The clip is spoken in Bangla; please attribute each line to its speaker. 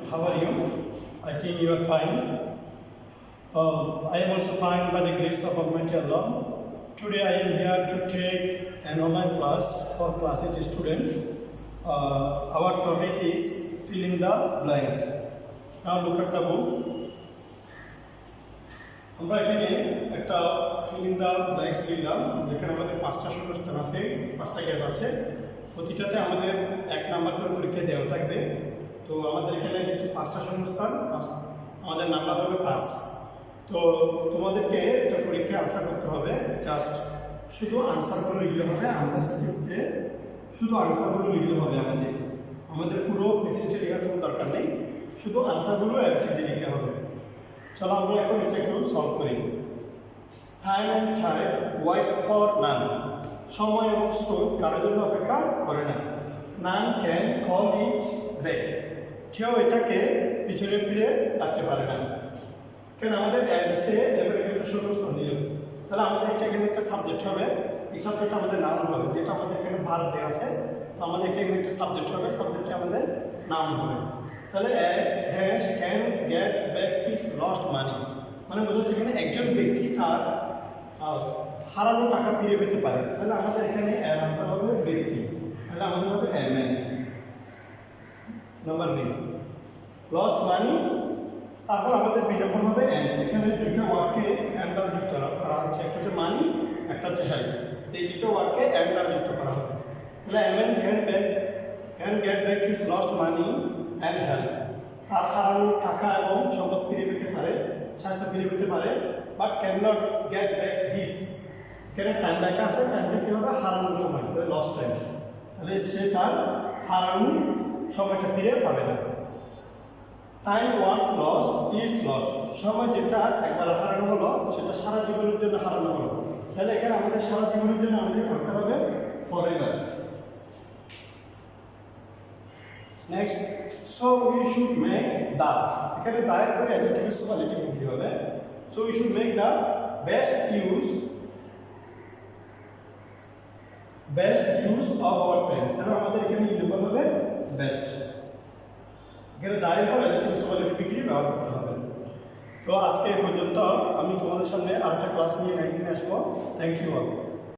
Speaker 1: how are you? I think you are fine. I am also fine by the grace of Almighty Allah. Today I am here to take an online class for class 8 student. Our topic is fill in the blanks. Now look at the book. আমরা এখানে একটা fill in the blanks লিখলাম, যেখানে আমাদের পাঁচটা শূন্যস্থান আছে, পাঁচটা গ্যাপ আছে। প্রতিটাতে আমাদের এক নাম্বার করে পরীক্ষা দেওয়া থাকবে। তো আমাদের এখানে যেহেতু পাঁচটা শূন্যস্থান, আমাদের নাম্বার হবে 5। তো তোমাদেরকে এটা পরীক্ষায় আনসার করতে হবে। জাস্ট শুধু আনসারগুলো লিখলে হবে, আনসার স্ক্রিপ্টে শুধু আনসারগুলো লিখলে হবে। আমাদের পুরো পেজটা লেখার কোনো দরকার নেই, শুধু আনসারগুলো এবিসিডি লিখলে হবে। চলো আমরা এখন এটা একটু সলভ করি। Time and tide wait for none, সময় এবং স্রোত কারোর জন্য অপেক্ষা করে না। None can call it back, কেউ এটাকে পিছনে ফিরে ডাকতে পারে না। কেন আমাদের সে এবার একটা শূন্যস্থান দিল, তাহলে আমাদের এটা এখানে একটা সাবজেক্ট হবে। এই সাবজেক্ট আমাদের নাউন হবে, যেটা আমাদের এখানে ভার্ব দেওয়া আছে। তো আমাদের এটা এখানে একটা সাবজেক্ট হবে, সাবজেক্টটা আমাদের নাউন হবে। তাহলে dash can get back his lost মানি, মানে বোঝাচ্ছে এখানে একজন ব্যক্তি তার হারানো টাকা ফিরে পেতে পারে। তাহলে আমাদের এখানে এর আনসার হবে ব্যক্তি, তাহলে আমাদের হবে a man. Number B lost মানি, তারপর আমাদের বি নম্বর হবে এন্ড। এখানে দুটো ওয়ার্ডকে এন্ড দ্বারা যুক্ত করা হচ্ছে, একটা হচ্ছে মানি, একটা হচ্ছে হেল্প। এই দুটো ওয়ার্ডকে এন্ড দ্বারা যুক্ত করা হবে। তাহলে a man can get back his lost money and help, তার হারানো টাকা এবং সম্পদ ফিরে পেতে পারে, স্বাস্থ্য ফিরে পেতে পারে, but can not get back his. এখানে টাইম লেখা আছে, টাইমটা কী হবে হারানোর সময়, লস্ট টাইম। তাহলে সে তার হারানো সময়টা ফিরে পাবে না। Time was lost is lost, সময় যেটা একবার হারানো হলো সেটা সারা জীবনের জন্য হারানো হলো। তাহলে এখানে আমাদের সারা জীবনের জন্য আমাদের আনসার হবে forever. Next, so we should make the, এখানে দ্য এর পরে অ্যাডজেক্টিভ সুপারলেটিভ কি হবে? So we should make the best use of our time. তাহলে আমাদের এখানে কি লিখতে হবে? বেস্ট। এখানে দ্য এর পরে অ্যাডজেক্টিভ সুপারলেটিভ কি ব্যবহার করতে হবে। তো আজকে এই পর্যন্ত। আমি তোমাদের সামনে আরেকটা ক্লাস নিয়ে নেক্সট দিন আসবো। Thank you all.